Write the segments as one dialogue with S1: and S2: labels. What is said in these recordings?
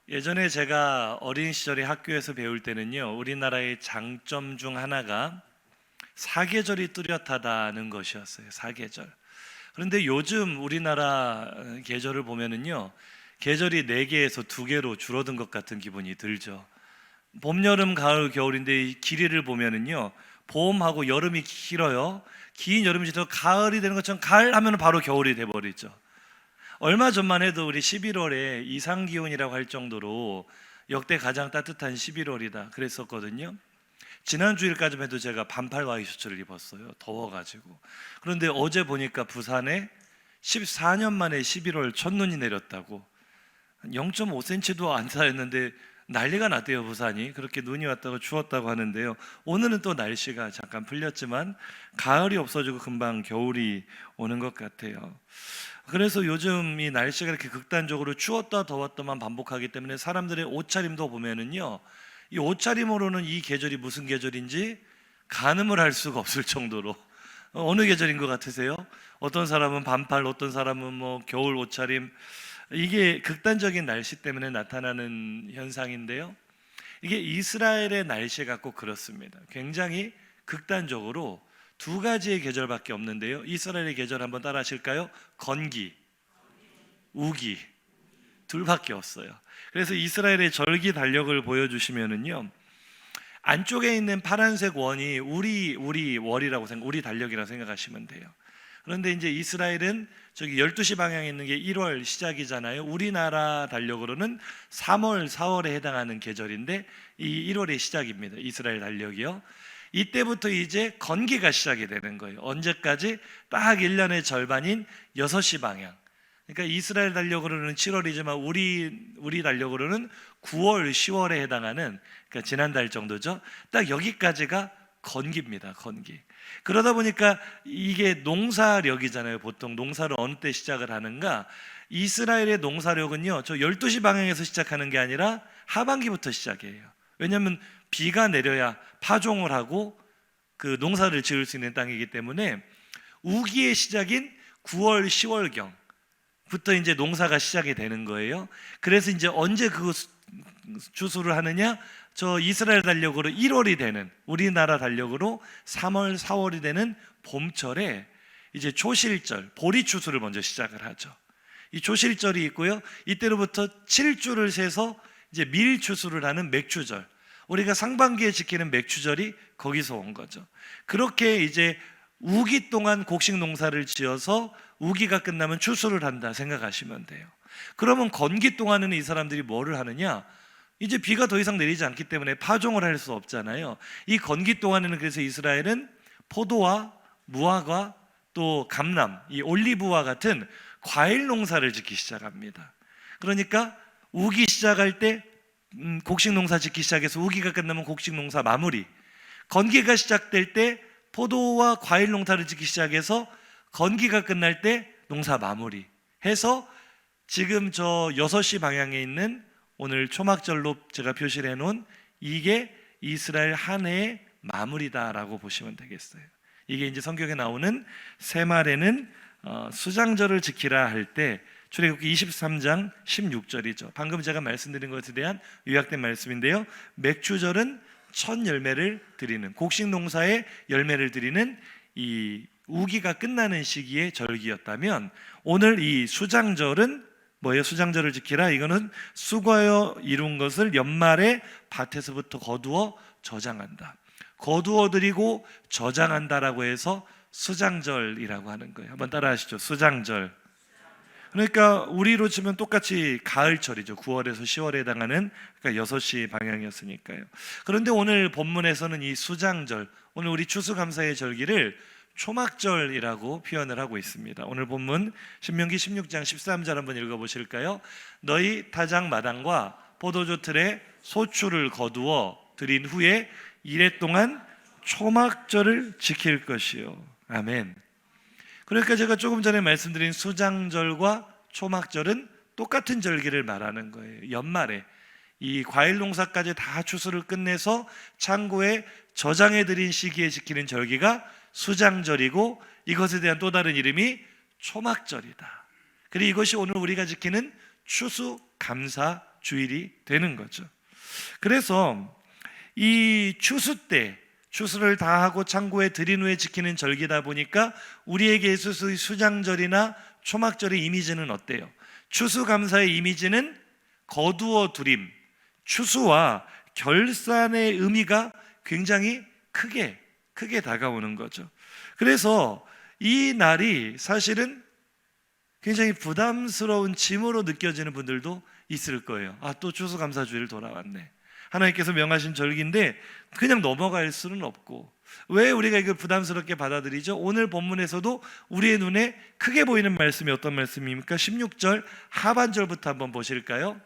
S1: 예전에 제가 어린 시절에 학교에서 배울 때는요, 우리나라의 장점 중 하나가 사계절이 뚜렷하다는 것이었어요. 사계절. 그런데 요즘 우리나라 계절을 보면은요, 계절이 4개에서 2개로 줄어든 것 같은 기분이 들죠. 봄, 여름, 가을, 겨울인데 이 길이를 보면은요, 봄하고 여름이 길어요. 긴 여름이 지나서 가을이 되는 것처럼 가을 하면 바로 겨울이 돼버리죠. 얼마 전만 해도 우리 11월에 이상기온이라고 할 정도로 역대 가장 따뜻한 11월이다 그랬었거든요. 지난 주일까지만 해도 제가 반팔 와이셔츠를 입었어요. 더워가지고. 그런데 어제 보니까 부산에 14년 만에 11월 첫눈이 내렸다고. 0.5cm도 안 쌓였는데 난리가 났대요. 부산이 그렇게 눈이 왔다고 추웠다고 하는데요. 오늘은 또 날씨가 잠깐 풀렸지만 가을이 없어지고 금방 겨울이 오는 것 같아요. 그래서 요즘 이 날씨가 이렇게 극단적으로 추웠다 더웠다만 반복하기 때문에 사람들의 옷차림도 보면은요, 이 옷차림으로는 이 계절이 무슨 계절인지 가늠을 할 수가 없을 정도로 어느 계절인 것 같으세요? 어떤 사람은 반팔, 어떤 사람은 뭐 겨울 옷차림. 이게 극단적인 날씨 때문에 나타나는 현상인데요, 이게 이스라엘의 날씨가 꼭 그렇습니다. 굉장히 극단적으로 2가지의 계절밖에 없는데요, 이스라엘의 계절 한번 따라 하실까요? 건기, 우기, 둘밖에 없어요. 그래서 이스라엘의 절기 달력을 보여주시면은요, 안쪽에 있는 파란색 원이 우리 월이라고 우리 달력이라고 생각하시면 돼요. 그런데 이제 이스라엘은 저기 12시 방향에 있는 게 1월 시작이잖아요. 우리나라 달력으로는 3월, 4월에 해당하는 계절인데 이 1월의 시작입니다. 이스라엘 달력이요. 이때부터 이제 건기가 시작이 되는 거예요. 언제까지? 딱 1년의 절반인 6시 방향. 그러니까 이스라엘 달력으로는 7월이지만 우리 달력으로는 9월, 10월에 해당하는, 그러니까 지난달 정도죠. 딱 여기까지가 건기입니다. 건기. 그러다 보니까 이게 농사력이잖아요. 보통 농사를 어느 때 시작을 하는가? 이스라엘의 농사력은요, 저 12시 방향에서 시작하는 게 아니라 하반기부터 시작해요. 왜냐하면 비가 내려야 파종을 하고 그 농사를 지을 수 있는 땅이기 때문에 우기의 시작인 9월, 10월경 부터 이제 농사가 시작이 되는 거예요. 그래서 이제 언제 그 추수를 하느냐? 저 이스라엘 달력으로 1월이 되는, 우리나라 달력으로 3월, 4월이 되는 봄철에 이제 초실절, 보리 추수를 먼저 시작을 하죠. 이 초실절이 있고요, 이때로부터 7주를 세서 이제 밀 추수를 하는 맥추절, 우리가 상반기에 지키는 맥추절이 거기서 온 거죠. 그렇게 이제 우기 동안 곡식 농사를 지어서 우기가 끝나면 추수를 한다 생각하시면 돼요. 그러면 건기 동안에는 이 사람들이 뭐를 하느냐? 이제 비가 더 이상 내리지 않기 때문에 파종을 할 수 없잖아요. 이 건기 동안에는 그래서 이스라엘은 포도와 무화과 또 감람, 이 올리브와 같은 과일 농사를 짓기 시작합니다. 그러니까 우기 시작할 때 곡식 농사 짓기 시작해서 우기가 끝나면 곡식 농사 마무리, 건기가 시작될 때 포도와 과일 농사를 짓기 시작해서 건기가 끝날 때 농사 마무리 해서 지금 저 6시 방향에 있는 오늘 초막절로 제가 표시를 해놓은 이게 이스라엘 한 해의 마무리다라고 보시면 되겠어요. 이게 이제 성경에 나오는 새말에는 수장절을 지키라 할 때 출애굽기 23장 16절이죠. 방금 제가 말씀드린 것에 대한 요약된 말씀인데요, 맥추절은 첫 열매를 드리는, 곡식 농사의 열매를 드리는 이 우기가 끝나는 시기의 절기였다면, 오늘 이 수장절은 뭐예요? 수장절을 지키라, 이거는 수고하여 이룬 것을 연말에 밭에서부터 거두어 저장한다, 거두어 드리고 저장한다라고 해서 수장절이라고 하는 거예요. 한번 따라 하시죠. 수장절. 그러니까 우리로 치면 똑같이 가을철이죠. 9월에서 10월에 해당하는, 그러니까 6시 방향이었으니까요. 그런데 오늘 본문에서는 이 수장절, 오늘 우리 추수감사의 절기를 초막절이라고 표현을 하고 있습니다. 오늘 본문 신명기 16장 13절 한번 읽어보실까요? 너희 타작 마당과 포도주 틀에 소출을 거두어 드린 후에 이래 동안 초막절을 지킬 것이요. 아멘. 그러니까 제가 조금 전에 말씀드린 수장절과 초막절은 똑같은 절기를 말하는 거예요. 연말에 이 과일 농사까지 다 추수를 끝내서 창고에 저장해드린 시기에 지키는 절기가 수장절이고, 이것에 대한 또 다른 이름이 초막절이다. 그리고 이것이 오늘 우리가 지키는 추수감사 주일이 되는 거죠. 그래서 이 추수 때 추수를 다 하고 창고에 들인 후에 지키는 절기다 보니까 우리에게 있어서의 수장절이나 초막절의 이미지는 어때요? 추수감사의 이미지는 거두어 두림, 추수와 결산의 의미가 굉장히 크게 다가오는 거죠. 그래서 이 날이 사실은 굉장히 부담스러운 짐으로 느껴지는 분들도 있을 거예요. 또 추수감사주일 돌아왔네. 하나님께서 명하신 절기인데 그냥 넘어갈 수는 없고, 왜 우리가 이걸 부담스럽게 받아들이죠? 오늘 본문에서도 우리의 눈에 크게 보이는 말씀이 어떤 말씀입니까? 16절 하반절부터 한번 보실까요?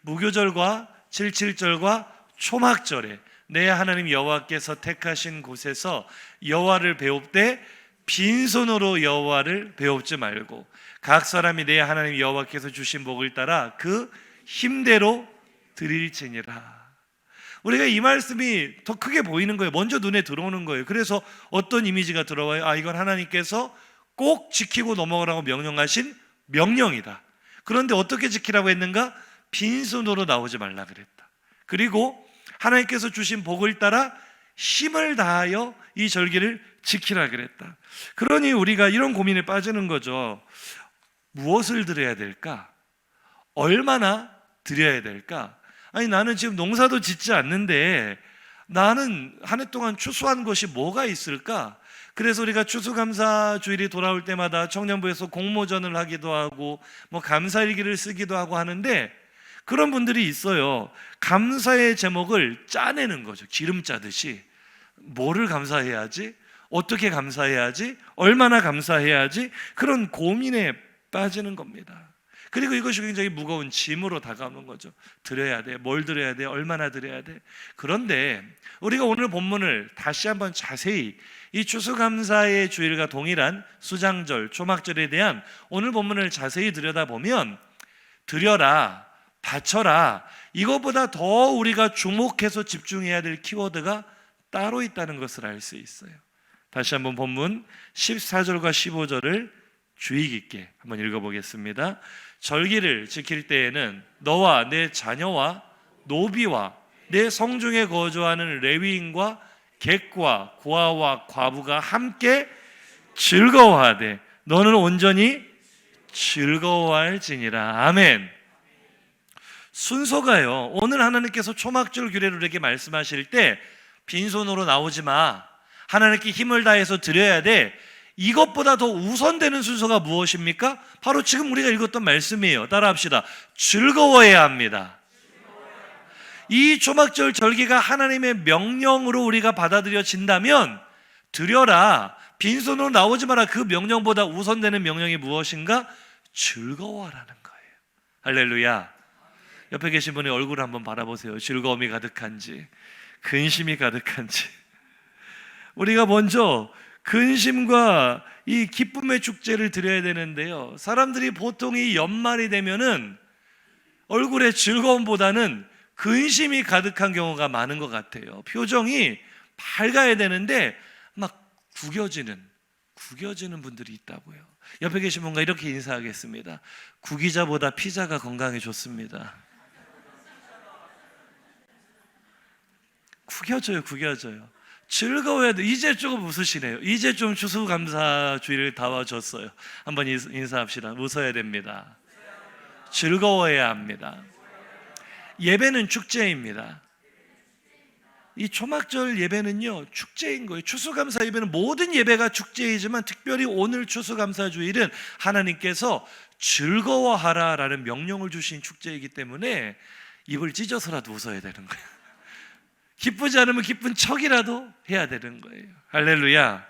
S1: 무교절과 77절과 초막절에 내 하나님 여호와께서 택하신 곳에서 여호와를 배웁되 빈손으로 여호와를 배웁지 말고 각 사람이 내 하나님 여호와께서 주신 복을 따라 그 힘대로 드릴지니라. 우리가 이 말씀이 더 크게 보이는 거예요. 먼저 눈에 들어오는 거예요. 그래서 어떤 이미지가 들어와요? 이건 하나님께서 꼭 지키고 넘어가라고 명령하신 명령이다. 그런데 어떻게 지키라고 했는가? 빈손으로 나오지 말라 그랬다. 그리고 하나님께서 주신 복을 따라 힘을 다하여 이 절기를 지키라 그랬다. 그러니 우리가 이런 고민에 빠지는 거죠. 무엇을 드려야 될까? 얼마나 드려야 될까? 나는 지금 농사도 짓지 않는데 나는 한 해 동안 추수한 것이 뭐가 있을까? 그래서 우리가 추수감사주일이 돌아올 때마다 청년부에서 공모전을 하기도 하고 감사일기를 쓰기도 하고 하는데, 그런 분들이 있어요. 감사의 제목을 짜내는 거죠. 기름 짜듯이. 뭐를 감사해야지? 어떻게 감사해야지? 얼마나 감사해야지? 그런 고민에 빠지는 겁니다. 그리고 이것이 굉장히 무거운 짐으로 다가오는 거죠. 드려야 돼. 뭘 드려야 돼? 얼마나 드려야 돼? 그런데 우리가 오늘 본문을 다시 한번 자세히 이 추수감사의 주일과 동일한 수장절, 초막절에 대한 오늘 본문을 자세히 들여다보면 드려라, 바쳐라, 이것보다 더 우리가 주목해서 집중해야 될 키워드가 따로 있다는 것을 알 수 있어요. 다시 한번 본문 14절과 15절을 주의 깊게 한번 읽어보겠습니다. 절기를 지킬 때에는 너와 내 자녀와 노비와 내 성중에 거주하는 레위인과 객과 고아와 과부가 함께 즐거워하되 너는 온전히 즐거워할지니라. 아멘. 순서가요, 오늘 하나님께서 초막절 규례로 이렇게 말씀하실 때 빈손으로 나오지 마, 하나님께 힘을 다해서 드려야 돼, 이것보다 더 우선되는 순서가 무엇입니까? 바로 지금 우리가 읽었던 말씀이에요. 따라합시다. 즐거워해야 합니다. 이 초막절 절기가 하나님의 명령으로 우리가 받아들여진다면 드려라, 빈손으로 나오지 마라, 그 명령보다 우선되는 명령이 무엇인가? 즐거워하라는 거예요. 할렐루야. 옆에 계신 분의 얼굴을 한번 바라보세요. 즐거움이 가득한지 근심이 가득한지. 우리가 먼저 근심과 이 기쁨의 축제를 드려야 되는데요, 사람들이 보통 이 연말이 되면은 얼굴에 즐거움보다는 근심이 가득한 경우가 많은 것 같아요. 표정이 밝아야 되는데 막 구겨지는 분들이 있다고요. 옆에 계신 분과 이렇게 인사하겠습니다. 구기자보다 피자가 건강에 좋습니다. 구겨져요. 즐거워야 돼. 이제 조금 웃으시네요. 이제 좀 추수감사주일을 다 와줬어요. 한번 인사합시다. 웃어야 됩니다. 즐거워해야 합니다. 예배는 축제입니다. 이 초막절 예배는요, 축제인 거예요. 추수감사 예배는 모든 예배가 축제이지만 특별히 오늘 추수감사주일은 하나님께서 즐거워하라라는 명령을 주신 축제이기 때문에 입을 찢어서라도 웃어야 되는 거예요. 기쁘지 않으면 기쁜 척이라도 해야 되는 거예요. 할렐루야.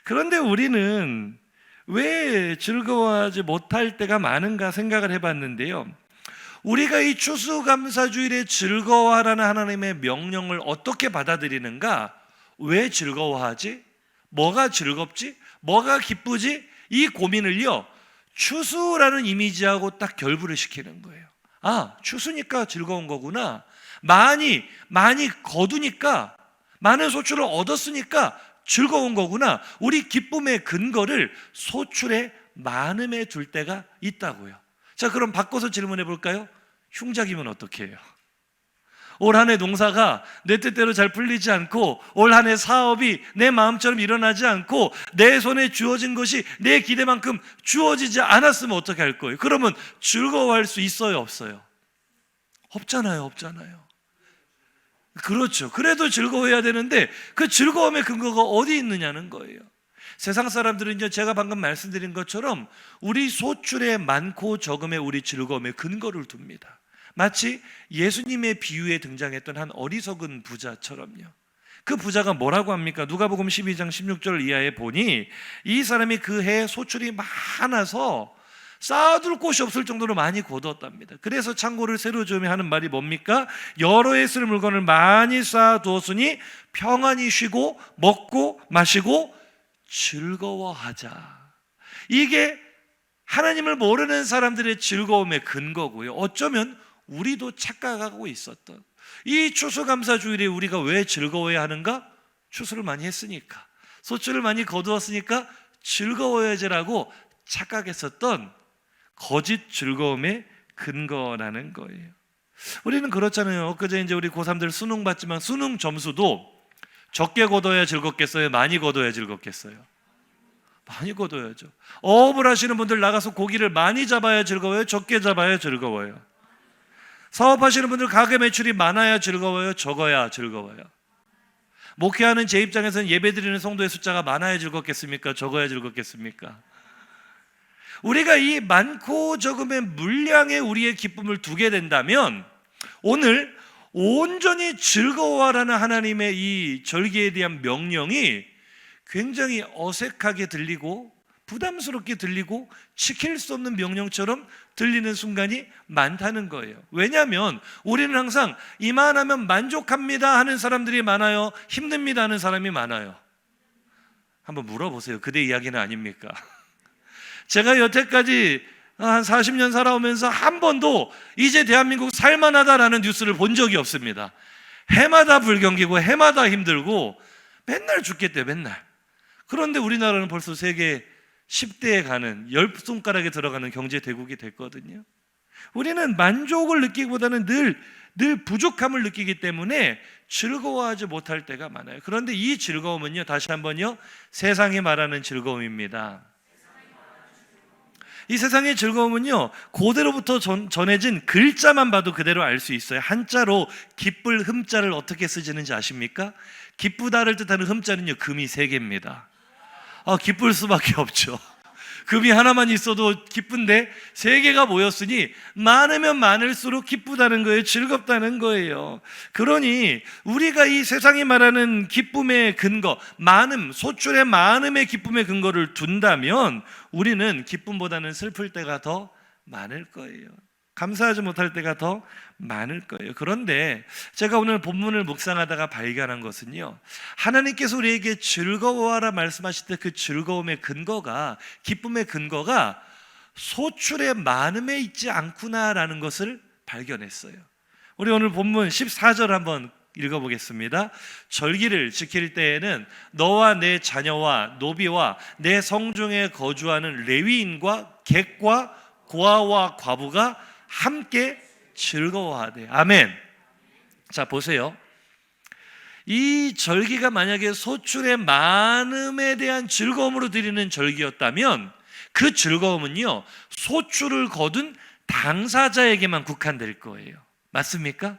S1: 그런데 우리는 왜 즐거워하지 못할 때가 많은가 생각을 해봤는데요, 우리가 이 추수감사주일에 즐거워하라는 하나님의 명령을 어떻게 받아들이는가? 왜 즐거워하지? 뭐가 즐겁지? 뭐가 기쁘지? 이 고민을요, 추수라는 이미지하고 딱 결부를 시키는 거예요. 추수니까 즐거운 거구나. 많이 거두니까, 많은 소출을 얻었으니까 즐거운 거구나. 우리 기쁨의 근거를 소출의 많음에 둘 때가 있다고요. 자, 그럼 바꿔서 질문해 볼까요? 흉작이면 어떻게 해요? 올 한 해 농사가 내 뜻대로 잘 풀리지 않고 올 한 해 사업이 내 마음처럼 일어나지 않고 내 손에 주어진 것이 내 기대만큼 주어지지 않았으면 어떻게 할 거예요? 그러면 즐거워할 수 있어요, 없어요? 없잖아요. 그렇죠. 그래도 즐거워해야 되는데 그 즐거움의 근거가 어디 있느냐는 거예요. 세상 사람들은요, 제가 방금 말씀드린 것처럼 우리 소출의 많고 적음에 우리 즐거움의 근거를 둡니다. 마치 예수님의 비유에 등장했던 한 어리석은 부자처럼요. 그 부자가 뭐라고 합니까? 누가복음 12장 16절 이하에 보니 이 사람이 그 해에 소출이 많아서 쌓아둘 곳이 없을 정도로 많이 거두었답니다. 그래서 창고를 새로 지으며 하는 말이 뭡니까? 여러 해 쓸 물건을 많이 쌓아두었으니 평안히 쉬고 먹고 마시고 즐거워하자. 이게 하나님을 모르는 사람들의 즐거움의 근거고요. 어쩌면 우리도 착각하고 있었던 이 추수감사주일에 우리가 왜 즐거워해야 하는가? 추수를 많이 했으니까, 소출을 많이 거두었으니까 즐거워야지라고 착각했었던 거짓 즐거움의 근거라는 거예요. 우리는 그렇잖아요. 엊그제 이제 우리 고3들 수능 봤지만 수능 점수도 적게 거둬야 즐겁겠어요? 많이 거둬야 즐겁겠어요? 많이 거둬야죠. 어업을 하시는 분들 나가서 고기를 많이 잡아야 즐거워요? 적게 잡아야 즐거워요? 사업하시는 분들 가게 매출이 많아야 즐거워요? 적어야 즐거워요? 목회하는 제 입장에서는 예배드리는 성도의 숫자가 많아야 즐겁겠습니까? 적어야 즐겁겠습니까? 우리가 이 많고 적음의 물량에 우리의 기쁨을 두게 된다면 오늘 온전히 즐거워하라는 하나님의 이 절기에 대한 명령이 굉장히 어색하게 들리고 부담스럽게 들리고 지킬 수 없는 명령처럼 들리는 순간이 많다는 거예요. 왜냐하면 우리는 항상 이만하면 만족합니다 하는 사람들이 많아요? 힘듭니다 하는 사람이 많아요? 한번 물어보세요. 그대 이야기는 아닙니까? 제가 여태까지 한 40년 살아오면서 한 번도 이제 대한민국 살만하다라는 뉴스를 본 적이 없습니다. 해마다 불경기고 해마다 힘들고 맨날 죽겠대요, 맨날. 그런데 우리나라는 벌써 세계 10대에 가는 10손가락에 들어가는 경제 대국이 됐거든요. 우리는 만족을 느끼기보다는 늘 부족함을 느끼기 때문에 즐거워하지 못할 때가 많아요. 그런데 이 즐거움은요, 다시 한번요, 세상이 말하는 즐거움입니다. 이 세상의 즐거움은요, 고대로부터 전해진 글자만 봐도 그대로 알 수 있어요. 한자로 기쁠 흠자를 어떻게 쓰지는지 아십니까? 기쁘다를 뜻하는 흠자는요, 금이 3개입니다. 기쁠 수밖에 없죠. 금이 하나만 있어도 기쁜데 3개가 모였으니 많으면 많을수록 기쁘다는 거예요. 즐겁다는 거예요. 그러니 우리가 이 세상이 말하는 기쁨의 근거, 많음, 소출의 많음의 기쁨의 근거를 둔다면 우리는 기쁨보다는 슬플 때가 더 많을 거예요. 감사하지 못할 때가 더 많을 거예요. 그런데 제가 오늘 본문을 묵상하다가 발견한 것은요, 하나님께서 우리에게 즐거워하라 말씀하실 때 그 즐거움의 근거가, 기쁨의 근거가 소출의 많음에 있지 않구나라는 것을 발견했어요. 우리 오늘 본문 14절 한번 읽어보겠습니다. 절기를 지킬 때에는 너와 내 자녀와 노비와 내 성중에 거주하는 레위인과 객과 고아와 과부가 함께 즐거워하되. 아멘. 자, 보세요. 이 절기가 만약에 소출의 많음에 대한 즐거움으로 드리는 절기였다면 그 즐거움은요, 소출을 거둔 당사자에게만 국한될 거예요. 맞습니까?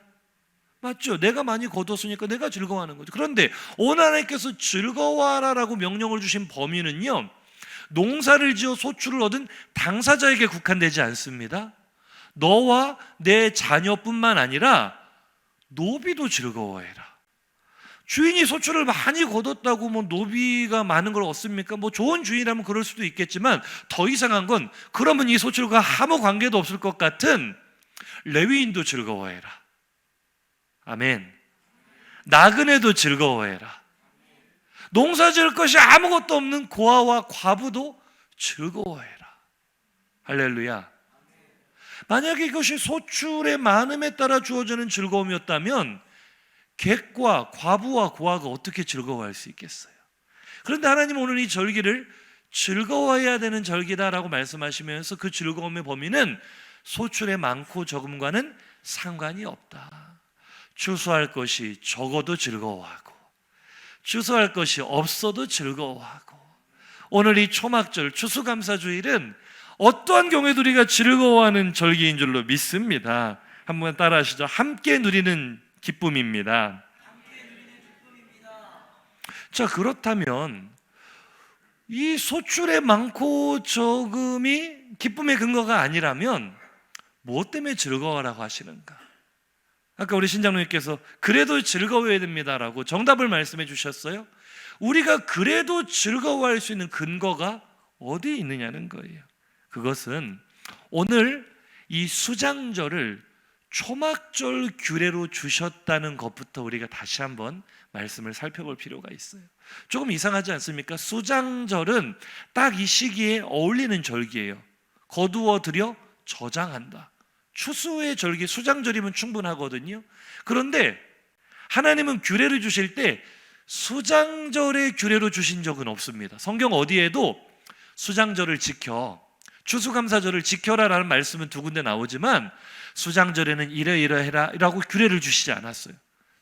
S1: 맞죠? 내가 많이 거뒀으니까 내가 즐거워하는 거죠. 그런데 오늘 하나님께서 즐거워하라라고 명령을 주신 범위는요, 농사를 지어 소출을 얻은 당사자에게 국한되지 않습니다. 너와 내 자녀뿐만 아니라 노비도 즐거워해라. 주인이 소출을 많이 거뒀다고 뭐 노비가 많은 걸 얻습니까? 뭐 좋은 주인이라면 그럴 수도 있겠지만 더 이상한 건 그러면 이 소출과 아무 관계도 없을 것 같은 레위인도 즐거워해라. 아멘. 나그네도 즐거워해라. 농사 지을 것이 아무것도 없는 고아와 과부도 즐거워해라. 할렐루야. 만약에 이것이 소출의 많음에 따라 주어지는 즐거움이었다면 객과 과부와 고아가 어떻게 즐거워할 수 있겠어요? 그런데 하나님은 오늘 이 절기를 즐거워해야 되는 절기다라고 말씀하시면서 그 즐거움의 범위는 소출의 많고 적음과는 상관이 없다. 추수할 것이 적어도 즐거워하고 추수할 것이 없어도 즐거워하고, 오늘 이 초막절 추수감사주일은 어떠한 경우에도 우리가 즐거워하는 절기인 줄로 믿습니다. 한번 따라 하시죠. 함께 누리는 기쁨입니다. 자, 그렇다면 이 소출의 많고 적음이 기쁨의 근거가 아니라면 무엇 때문에 즐거워라고 하시는가? 아까 우리 신장로님께서 그래도 즐거워야 됩니다라고 정답을 말씀해 주셨어요. 우리가 그래도 즐거워할 수 있는 근거가 어디에 있느냐는 거예요. 그것은 오늘 이 수장절을 초막절 규례로 주셨다는 것부터 우리가 다시 한번 말씀을 살펴볼 필요가 있어요. 조금 이상하지 않습니까? 수장절은 딱 이 시기에 어울리는 절기예요. 거두어 들여 저장한다. 추수의 절기 수장절이면 충분하거든요. 그런데 하나님은 규례를 주실 때 수장절의 규례로 주신 적은 없습니다. 성경 어디에도 수장절을 지켜, 추수감사절을 지켜라라는 말씀은 두 군데 나오지만 수장절에는 이러이러해라 라고 규례를 주시지 않았어요.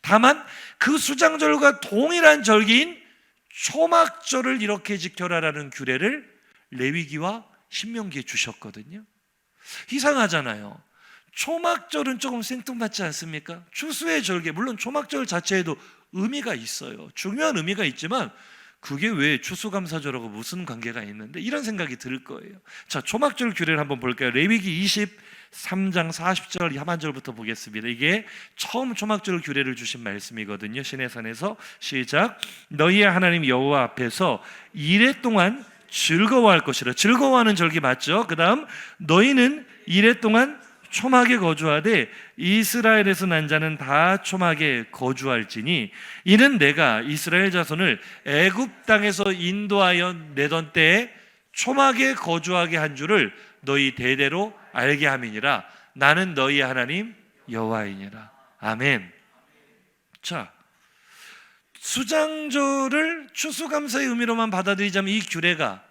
S1: 다만 그 수장절과 동일한 절기인 초막절을 이렇게 지켜라라는 규례를 레위기와 신명기에 주셨거든요. 이상하잖아요. 초막절은 조금 생뚱맞지 않습니까? 추수의 절기, 물론 초막절 자체에도 의미가 있어요. 중요한 의미가 있지만 그게 왜 추수감사절하고 무슨 관계가 있는데, 이런 생각이 들 거예요. 자, 초막절 규례를 한번 볼까요? 레위기 23장 40절 하반절부터 보겠습니다. 이게 처음 초막절 규례를 주신 말씀이거든요. 시내산에서 시작. 너희의 하나님 여호와 앞에서 이레 동안 즐거워할 것이라. 즐거워하는 절기 맞죠? 그 다음 너희는 이레 동안 초막에 거주하되 이스라엘에서 난 자는 다 초막에 거주할지니 이는 내가 이스라엘 자손을 애굽 땅에서 인도하여 내던 때에 초막에 거주하게 한 줄을 너희 대대로 알게 함이니라. 나는 너희 하나님 여호와이니라. 아멘. 자, 수장절을 추수감사의 의미로만 받아들이자면 이 규례가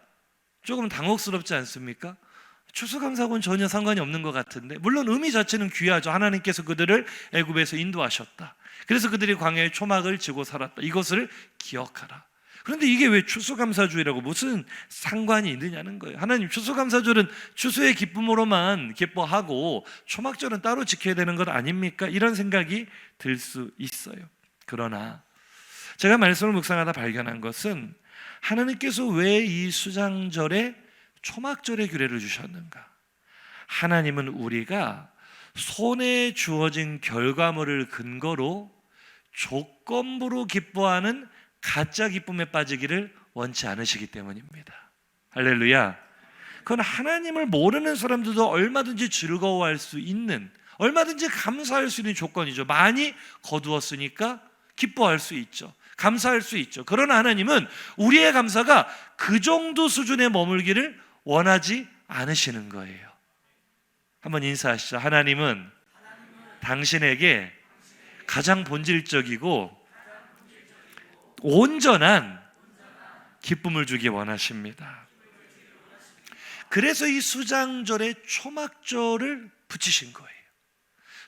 S1: 조금 당혹스럽지 않습니까? 추수감사하고는 전혀 상관이 없는 것 같은데, 물론 의미 자체는 귀하죠. 하나님께서 그들을 애굽에서 인도하셨다. 그래서 그들이 광야에 초막을 지고 살았다. 이것을 기억하라. 그런데 이게 왜 추수감사주의라고 무슨 상관이 있느냐는 거예요. 하나님, 추수감사절은 추수의 기쁨으로만 기뻐하고 초막절은 따로 지켜야 되는 것 아닙니까? 이런 생각이 들 수 있어요. 그러나 제가 말씀을 묵상하다 발견한 것은 하나님께서 왜 이 수장절에 초막절의 규례를 주셨는가? 하나님은 우리가 손에 주어진 결과물을 근거로 조건부로 기뻐하는 가짜 기쁨에 빠지기를 원치 않으시기 때문입니다. 할렐루야. 그건 하나님을 모르는 사람들도 얼마든지 즐거워할 수 있는, 얼마든지 감사할 수 있는 조건이죠. 많이 거두었으니까 기뻐할 수 있죠. 감사할 수 있죠. 그러나 하나님은 우리의 감사가 그 정도 수준에 머물기를 원하지 않으시는 거예요. 한번 인사하시죠. 하나님은 당신에게 가장 본질적이고 온전한 기쁨을 주기 원하십니다. 그래서 이 수장절에 초막절을 붙이신 거예요.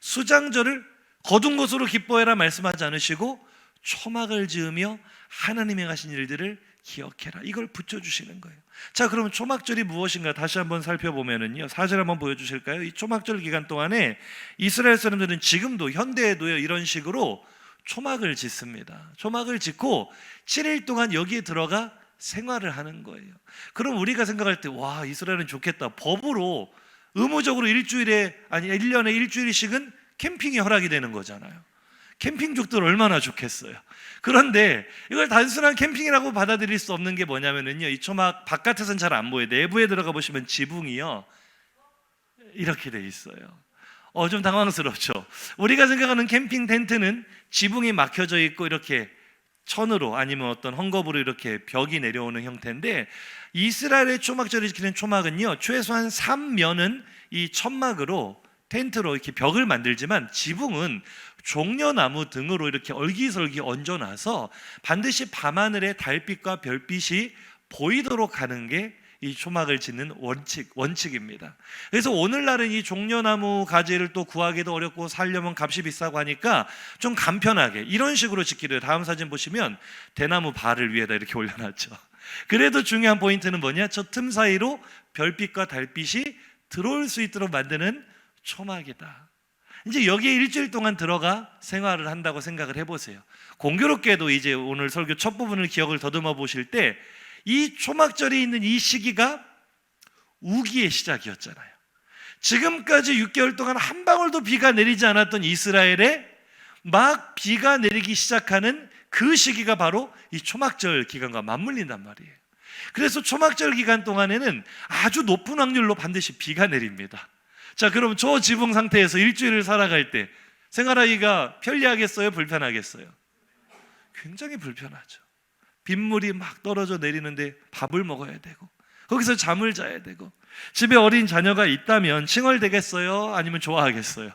S1: 수장절을 거둔 것으로 기뻐해라 말씀하지 않으시고 초막을 지으며 하나님이 하신 일들을 기억해라, 이걸 붙여주시는 거예요. 자, 그러면 초막절이 무엇인가 다시 한번 살펴보면은요, 사실 한번 보여주실까요? 이 초막절 기간 동안에 이스라엘 사람들은 지금도 현대에도요 이런 식으로 초막을 짓습니다. 초막을 짓고 7일 동안 여기에 들어가 생활을 하는 거예요. 그럼 우리가 생각할 때 와, 이스라엘은 좋겠다. 법으로 의무적으로 1년에 일주일씩은 캠핑이 허락이 되는 거잖아요. 캠핑족들 얼마나 좋겠어요. 그런데 이걸 단순한 캠핑이라고 받아들일 수 없는 게 뭐냐면요, 이 초막 바깥에서는 잘 안 보여요. 내부에 들어가 보시면 지붕이요 이렇게 돼 있어요. 좀 당황스럽죠. 우리가 생각하는 캠핑 텐트는 지붕이 막혀져 있고 이렇게 천으로 아니면 어떤 헝겊으로 이렇게 벽이 내려오는 형태인데, 이스라엘의 초막절을 지키는 초막은요 최소한 3면은 이 천막으로 텐트로 이렇게 벽을 만들지만 지붕은 종려나무 등으로 이렇게 얼기설기 얹어놔서 반드시 밤하늘에 달빛과 별빛이 보이도록 하는 게 이 초막을 짓는 원칙입니다. 그래서 오늘날은 이 종려나무 가지를 또 구하기도 어렵고 살려면 값이 비싸고 하니까 좀 간편하게 이런 식으로 짓기로 해요. 다음 사진 보시면 대나무 발을 위에다 이렇게 올려놨죠. 그래도 중요한 포인트는 뭐냐? 저 틈 사이로 별빛과 달빛이 들어올 수 있도록 만드는 초막이다. 이제 여기에 일주일 동안 들어가 생활을 한다고 생각을 해보세요. 공교롭게도 이제 오늘 설교 첫 부분을 기억을 더듬어 보실 때 이 초막절이 있는 이 시기가 우기의 시작이었잖아요. 지금까지 6개월 동안 한 방울도 비가 내리지 않았던 이스라엘에 막 비가 내리기 시작하는 그 시기가 바로 이 초막절 기간과 맞물린단 말이에요. 그래서 초막절 기간 동안에는 아주 높은 확률로 반드시 비가 내립니다. 자, 그럼 저 지붕 상태에서 일주일을 살아갈 때 생활하기가 편리하겠어요? 불편하겠어요? 굉장히 불편하죠. 빗물이 막 떨어져 내리는데 밥을 먹어야 되고 거기서 잠을 자야 되고 집에 어린 자녀가 있다면 칭얼대겠어요? 아니면 좋아하겠어요?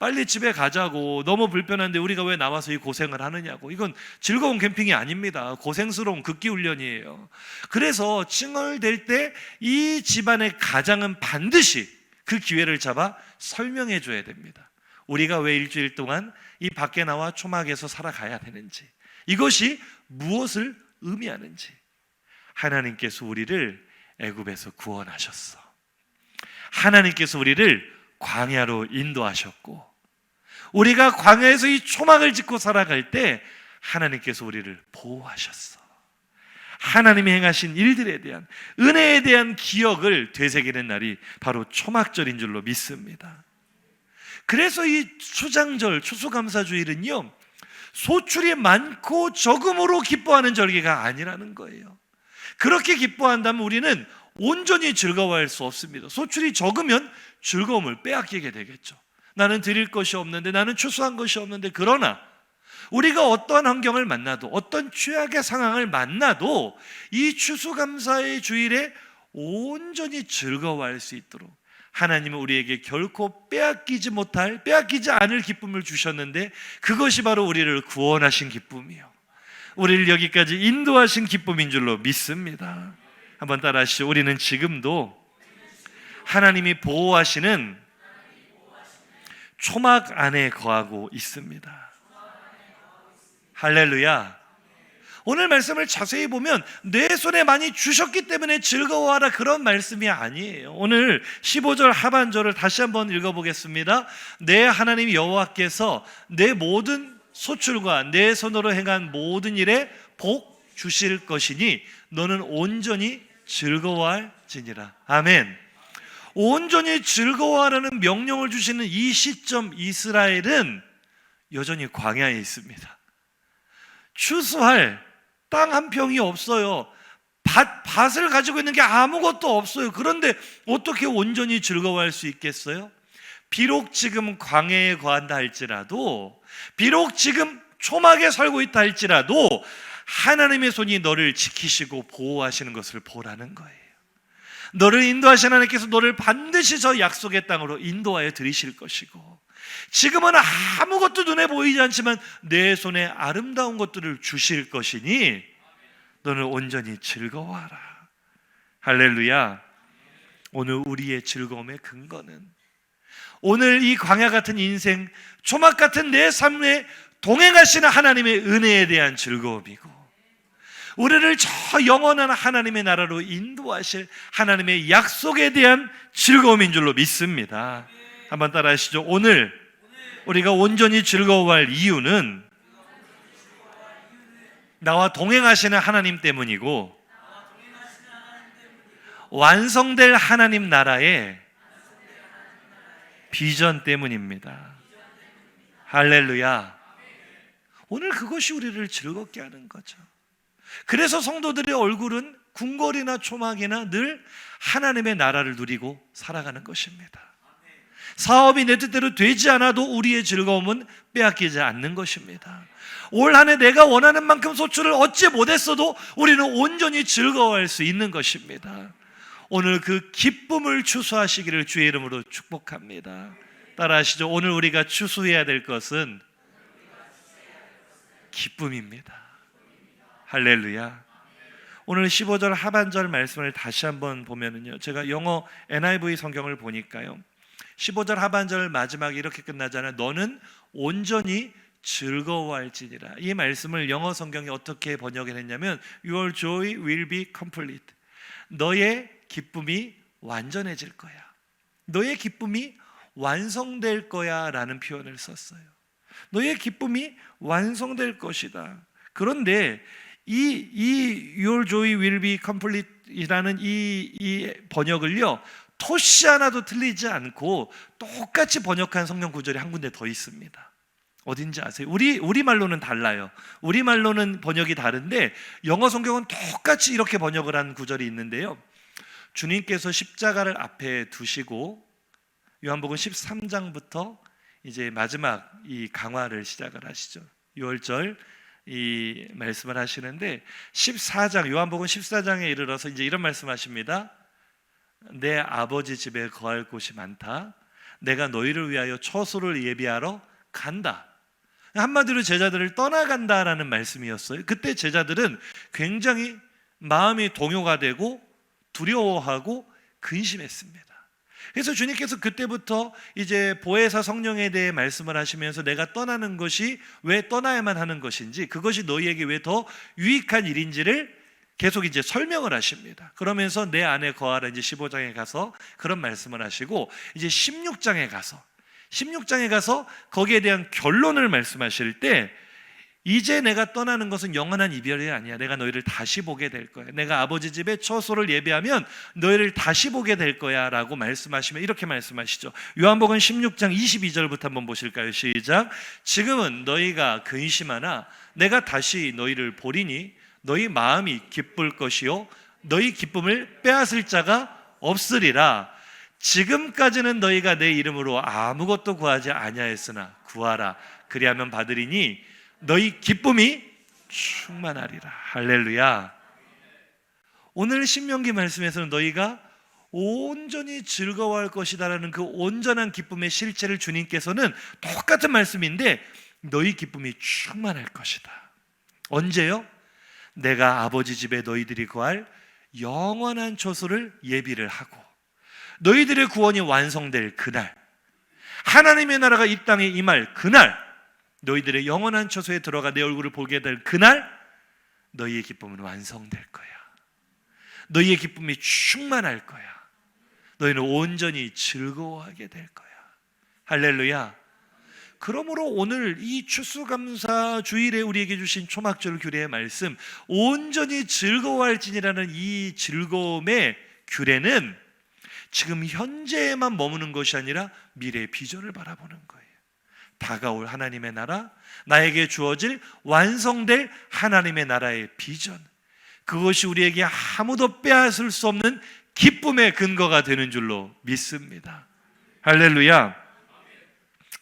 S1: 빨리 집에 가자고, 너무 불편한데 우리가 왜 나와서 이 고생을 하느냐고. 이건 즐거운 캠핑이 아닙니다. 고생스러운 극기훈련이에요. 그래서 칭얼댈 때 이 집안의 가장은 반드시 그 기회를 잡아 설명해 줘야 됩니다. 우리가 왜 일주일 동안 이 밖에 나와 초막에서 살아가야 되는지, 이것이 무엇을 의미하는지. 하나님께서 우리를 애굽에서 구원하셨어. 하나님께서 우리를 광야로 인도하셨고, 우리가 광야에서 이 초막을 짓고 살아갈 때 하나님께서 우리를 보호하셨어. 하나님이 행하신 일들에 대한, 은혜에 대한 기억을 되새기는 날이 바로 초막절인 줄로 믿습니다. 그래서 이 추장절, 추수감사주일은요, 소출이 많고 적음으로 기뻐하는 절기가 아니라는 거예요. 그렇게 기뻐한다면 우리는 온전히 즐거워할 수 없습니다. 소출이 적으면 즐거움을 빼앗기게 되겠죠. 나는 드릴 것이 없는데, 나는 추수한 것이 없는데. 그러나 우리가 어떠한 환경을 만나도, 어떤 최악의 상황을 만나도 이 추수감사의 주일에 온전히 즐거워할 수 있도록 하나님은 우리에게 결코 빼앗기지 않을 기쁨을 주셨는데, 그것이 바로 우리를 구원하신 기쁨이요, 우리를 여기까지 인도하신 기쁨인 줄로 믿습니다. 한번 따라 하시죠. 우리는 지금도 하나님이 보호하시는 초막 안에 거하고 있습니다. 할렐루야. 오늘 말씀을 자세히 보면 내 손에 많이 주셨기 때문에 즐거워하라, 그런 말씀이 아니에요. 오늘 15절 하반절을 다시 한번 읽어보겠습니다. 내 하나님 여호와께서 내 모든 소출과 내 손으로 행한 모든 일에 복 주실 것이니 너는 온전히 즐거워할지니라. 아멘. 온전히 즐거워하라는 명령을 주시는 이 시점, 이스라엘은 여전히 광야에 있습니다. 추수할 땅 한 평이 없어요. 밭을 가지고 있는 게 아무것도 없어요. 그런데 어떻게 온전히 즐거워할 수 있겠어요? 비록 지금 광야에 거한다 할지라도, 비록 지금 초막에 살고 있다 할지라도 하나님의 손이 너를 지키시고 보호하시는 것을 보라는 거예요. 너를 인도하신 하나님께서 너를 반드시 저 약속의 땅으로 인도하여 들이실 것이고, 지금은 아무것도 눈에 보이지 않지만 내 손에 아름다운 것들을 주실 것이니 너는 온전히 즐거워하라. 할렐루야. 오늘 우리의 즐거움의 근거는, 오늘 이 광야 같은 인생, 초막 같은 내 삶에 동행하시는 하나님의 은혜에 대한 즐거움이고, 우리를 저 영원한 하나님의 나라로 인도하실 하나님의 약속에 대한 즐거움인 줄로 믿습니다. 한번 따라 하시죠. 오늘 우리가 온전히 즐거워할 이유는 나와 동행하시는 하나님 때문이고, 완성될 하나님 나라의 비전 때문입니다. 할렐루야. 오늘 그것이 우리를 즐겁게 하는 거죠. 그래서 성도들의 얼굴은 궁궐이나 초막이나 늘 하나님의 나라를 누리고 살아가는 것입니다. 사업이 내 뜻대로 되지 않아도 우리의 즐거움은 빼앗기지 않는 것입니다. 올 한 해 내가 원하는 만큼 소출을 얻지 못했어도 우리는 온전히 즐거워할 수 있는 것입니다. 오늘 그 기쁨을 추수하시기를 주의 이름으로 축복합니다. 따라하시죠. 오늘 우리가 추수해야 될 것은 기쁨입니다. 할렐루야. 오늘 15절 하반절 말씀을 다시 한번 보면은요, 제가 영어 NIV 성경을 보니까요, 15절 하반절 마지막에 이렇게 끝나잖아요. 너는 온전히 즐거워할지니라. 이 말씀을 영어 성경이 어떻게 번역했냐면 Your joy will be complete. 너의 기쁨이 완전해질 거야. 너의 기쁨이 완성될 거야 라는 표현을 썼어요. 너의 기쁨이 완성될 것이다. 그런데 이 Your joy will be complete 이라는 이 번역을요, 토시 하나도 틀리지 않고 똑같이 번역한 성경 구절이 한 군데 더 있습니다. 어딘지 아세요? 우리말로는 달라요. 우리말로는 번역이 다른데 영어 성경은 똑같이 이렇게 번역을 한 구절이 있는데요, 주님께서 십자가를 앞에 두시고 요한복음 13장부터 이제 마지막 이 강화를 시작을 하시죠. 6월절 이 말씀을 하시는데 14장 요한복음 14장에 이르러서 이제 이런 말씀하십니다. 내 아버지 집에 거할 곳이 많다. 내가 너희를 위하여 처소를 예비하러 간다. 한마디로 제자들을 떠나간다라는 말씀이었어요. 그때 제자들은 굉장히 마음이 동요가 되고 두려워하고 근심했습니다. 그래서 주님께서 그때부터 이제 보혜사 성령에 대해 말씀을 하시면서 내가 떠나는 것이 왜 떠나야만 하는 것인지, 그것이 너희에게 왜 더 유익한 일인지를 계속 이제 설명을 하십니다. 그러면서 내 안에 거하라 이제 15장에 가서 그런 말씀을 하시고, 이제 16장에 가서 거기에 대한 결론을 말씀하실 때, 이제 내가 떠나는 것은 영원한 이별이 아니야. 내가 너희를 다시 보게 될 거야. 내가 아버지 집에 처소를 예비하면 너희를 다시 보게 될 거야 라고 말씀하시면 이렇게 말씀하시죠. 요한복음 16장 22절부터 한번 보실까요? 시작. 지금은 너희가 근심하나 내가 다시 너희를 보리니 너희 마음이 기쁠 것이요 너희 기쁨을 빼앗을 자가 없으리라. 지금까지는 너희가 내 이름으로 아무것도 구하지 아니하였으나 구하라 그리하면 받으리니 너희 기쁨이 충만하리라. 할렐루야. 오늘 신명기 말씀에서는 너희가 온전히 즐거워할 것이다라는 그 온전한 기쁨의 실체를 주님께서는 똑같은 말씀인데 너희 기쁨이 충만할 것이다. 언제요? 내가 아버지 집에 너희들이 거할 영원한 처소를 예비를 하고 너희들의 구원이 완성될 그날, 하나님의 나라가 이 땅에 임할 그날, 너희들의 영원한 처소에 들어가 내 얼굴을 보게 될 그날 너희의 기쁨은 완성될 거야. 너희의 기쁨이 충만할 거야. 너희는 온전히 즐거워하게 될 거야. 할렐루야. 그러므로 오늘 이 추수감사 주일에 우리에게 주신 초막절 규례의 말씀, 온전히 즐거워할지니라는 이 즐거움의 규례는 지금 현재에만 머무는 것이 아니라 미래의 비전을 바라보는 거예요. 다가올 하나님의 나라, 나에게 주어질 완성될 하나님의 나라의 비전, 그것이 우리에게 아무도 빼앗을 수 없는 기쁨의 근거가 되는 줄로 믿습니다. 할렐루야.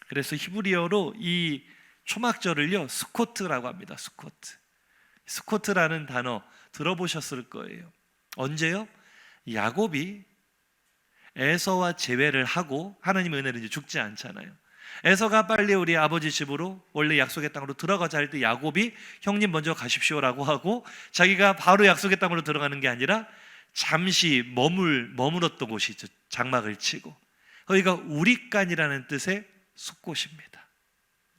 S1: 그래서 히브리어로 이 초막절을요 스코트라고 합니다. 스코트라는 단어 들어보셨을 거예요. 언제요? 야곱이 에서와 재회를 하고, 하나님의 은혜로 이제 죽지 않잖아요. 에서가 빨리 우리 아버지 집으로 원래 약속의 땅으로 들어가자 할 때 야곱이 형님 먼저 가십시오라고 하고, 자기가 바로 약속의 땅으로 들어가는 게 아니라 잠시 머물었던 곳이 있죠. 장막을 치고, 거기가 우리간이라는 뜻의 숫곳입니다.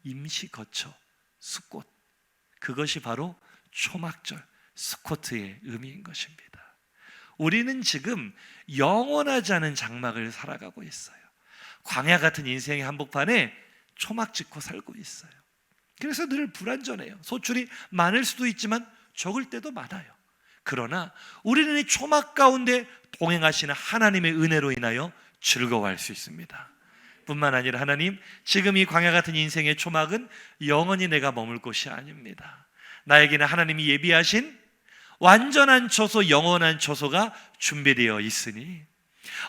S1: 임시 거처, 숫곳. 그것이 바로 초막절, 스코트의 의미인 것입니다. 우리는 지금 영원하지 않은 장막을 살아가고 있어요. 광야 같은 인생의 한복판에 초막 짓고 살고 있어요. 그래서 늘 불안전해요. 소출이 많을 수도 있지만 적을 때도 많아요. 그러나 우리는 이 초막 가운데 동행하시는 하나님의 은혜로 인하여 즐거워할 수 있습니다. 뿐만 아니라 하나님, 지금 이 광야 같은 인생의 초막은 영원히 내가 머물 곳이 아닙니다. 나에게는 하나님이 예비하신 완전한 처소, 영원한 처소가 준비되어 있으니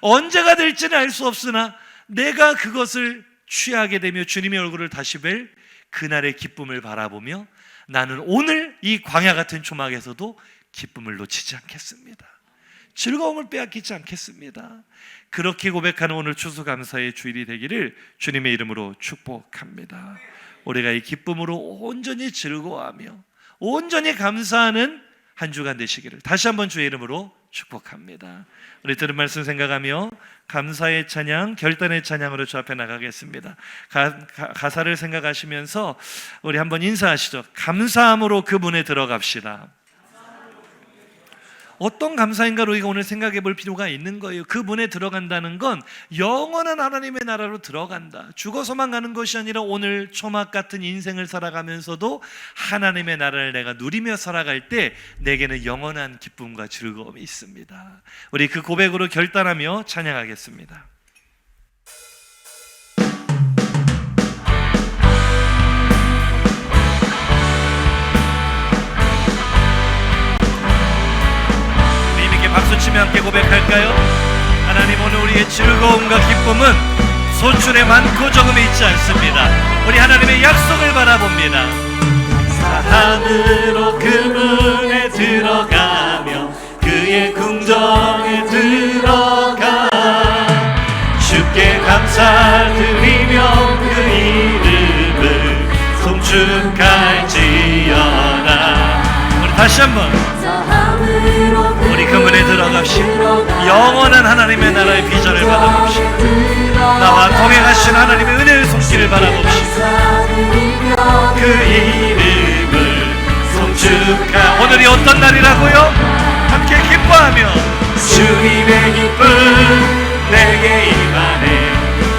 S1: 언제가 될지는 알 수 없으나 내가 그것을 취하게 되며 주님의 얼굴을 다시 뵐 그날의 기쁨을 바라보며 나는 오늘 이 광야 같은 초막에서도 기쁨을 놓치지 않겠습니다. 즐거움을 빼앗기지 않겠습니다. 그렇게 고백하는 오늘 추수감사의 주일이 되기를 주님의 이름으로 축복합니다. 우리가 이 기쁨으로 온전히 즐거워하며 온전히 감사하는 한 주간 되시기를 다시 한번 주의 이름으로 축복합니다. 우리 들은 말씀 생각하며 감사의 찬양, 결단의 찬양으로 주 앞에 나가겠습니다. 가사를 생각하시면서 우리 한번 인사하시죠. 감사함으로 그 문에 들어갑시다. 어떤 감사인가를 우리가 오늘 생각해 볼 필요가 있는 거예요. 그 문에 들어간다는 건 영원한 하나님의 나라로 들어간다. 죽어서만 가는 것이 아니라 오늘 초막 같은 인생을 살아가면서도 하나님의 나라를 내가 누리며 살아갈 때 내게는 영원한 기쁨과 즐거움이 있습니다. 우리 그 고백으로 결단하며 찬양하겠습니다. 박수 치며 함께 고백할까요? 하나님, 오늘 우리의 즐거움과 기쁨은 소출에 많고 적음이 있지 않습니다. 우리 하나님의 약속을 바라봅니다. 감사함으로 그 문에 들어가며 그의 궁정에 들어가 주께 감사드리며 그 이름을 송축할지어다. 우리 다시 한번 우리 그 문에 들어갑시다. 영원한 하나님의 나라의 비전을 바라봅시다. 나와 동행하신 하나님의 은혜의 손길을 바라봅시다. 그 이름을 송축하. 오늘이 어떤 날이라고요? 함께 기뻐하며 주님의 기쁨 내게 임하네.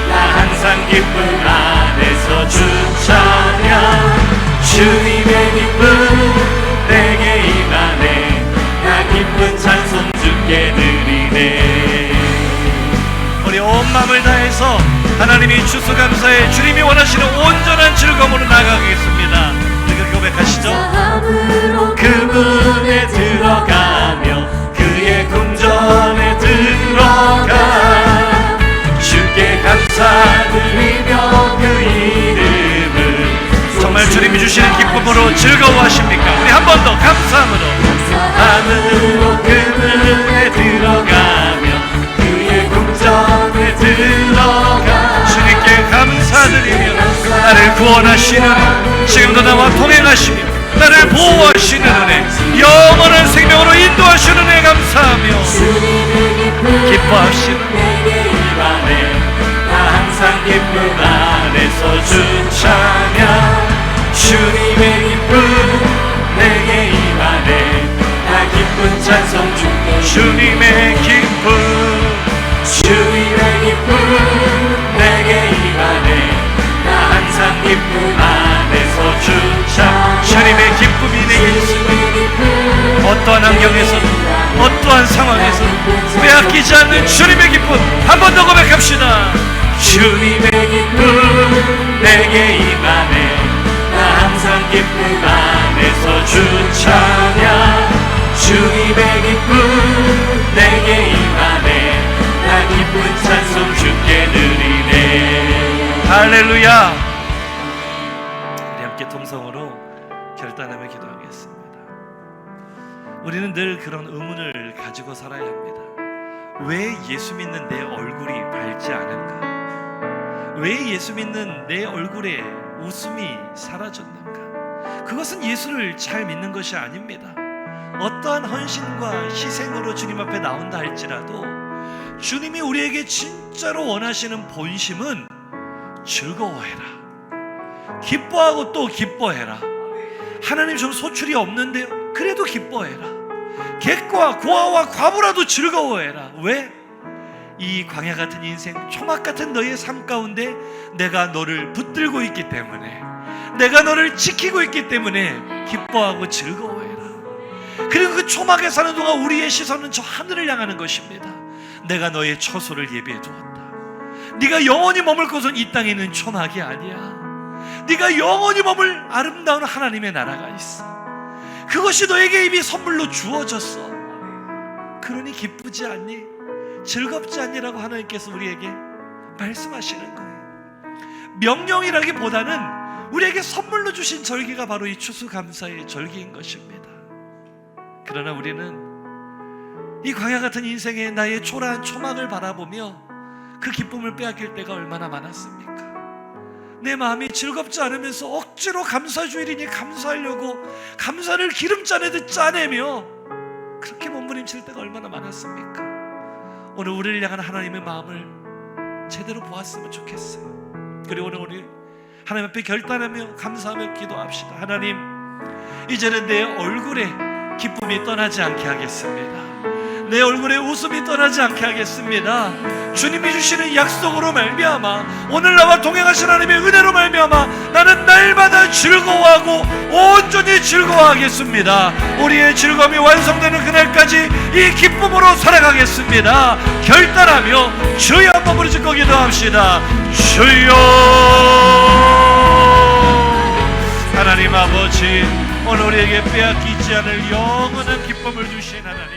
S1: 나 항상 기쁨 안에서 주 찬양. 주님의 기쁨 내게 임하네. 기쁜 찬송 주께 드리네. 우리 온 마음을 다해서 하나님이 추수감사에 주님이 원하시는 온전한 즐거움으로 나가겠습니다. 우리가 고백하시죠. 그 문에 들어가며 그의 궁전에 들어가 주께 감사드리며 그 이름을. 정말 주님이 주시는 기쁨으로 즐거워하십니까? 우리 한 번 더 감사함으로 그 문에 들어가며 그의 궁전에 들어가 주님께 감사드리며 나를 구원하시는, 지금도 나와 동행하시며 나를 보호하시는 은혜, 영원한 생명으로 인도하시는 은혜 감사하며 기뻐하시는 나 항상 기쁨 안에서 주 찬양. 주님의 기쁨 내게 임하네. 기쁜 찬송 주께. 주님의 기쁨, 주님의 기쁨 내게 임하네. 나 항상 기쁨 안에서 주 찬양. 주님의 기쁨이 내게 있으니 어떠한 환경에서도 어떠한 상황에서도 빼앗기지 않는 주님의 기쁨 한 번 더 고백합시다. 주님의 기쁨 내게 임하네. 나 항상 기쁨 안에서 주 찬양. 주님의 기쁨 내게 임하네. 나 기쁜 찬송 주께 드리네. 할렐루야. 우리 함께 통성으로 결단하며 기도하겠습니다. 우리는 늘 그런 의문을 가지고 살아야 합니다. 왜 예수 믿는 내 얼굴이 밝지 않은가? 왜 예수 믿는 내 얼굴에 웃음이 사라졌는가? 그것은 예수를 잘 믿는 것이 아닙니다. 어떠한 헌신과 희생으로 주님 앞에 나온다 할지라도 주님이 우리에게 진짜로 원하시는 본심은 즐거워해라, 기뻐하고 또 기뻐해라. 하나님 좀 소출이 없는데요? 그래도 기뻐해라. 객과 고아와 과부라도 즐거워해라. 왜? 이 광야 같은 인생, 초막 같은 너의 삶 가운데 내가 너를 붙들고 있기 때문에, 내가 너를 지키고 있기 때문에 기뻐하고 즐거워해라. 그리고 그 초막에 사는 동안 우리의 시선은 저 하늘을 향하는 것입니다. 내가 너의 처소를 예비해 두었다. 네가 영원히 머물 곳은 이 땅에 있는 초막이 아니야. 네가 영원히 머물 아름다운 하나님의 나라가 있어. 그것이 너에게 이미 선물로 주어졌어. 그러니 기쁘지 않니? 즐겁지 않니라고 하나님께서 우리에게 말씀하시는 거예요. 명령이라기보다는 우리에게 선물로 주신 절기가 바로 이 추수감사의 절기인 것입니다. 그러나 우리는 이 광야 같은 인생에 나의 초라한 초막을 바라보며 그 기쁨을 빼앗길 때가 얼마나 많았습니까? 내 마음이 즐겁지 않으면서 억지로 감사주일이니 감사하려고 감사를 기름짜내듯 짜내며 그렇게 몸부림칠 때가 얼마나 많았습니까? 오늘 우리를 향한 하나님의 마음을 제대로 보았으면 좋겠어요. 그리고 오늘 우리 하나님 앞에 결단하며 감사하며 기도합시다. 하나님, 이제는 내 얼굴에 기쁨이 떠나지 않게 하겠습니다. 내 얼굴에 웃음이 떠나지 않게 하겠습니다. 주님이 주시는 약속으로 말미암아, 오늘 나와 동행하신 하나님의 은혜로 말미암아 나는 날마다 즐거워하고 온전히 즐거워하겠습니다. 우리의 즐거움이 완성되는 그날까지 이 기쁨으로 살아가겠습니다. 결단하며 주여 한번 부르짖고 기도합시다. 주여. 하나님 아버지, 오늘 우리에게 빼앗기지 않을 영원한 기쁨을 주신 하나님,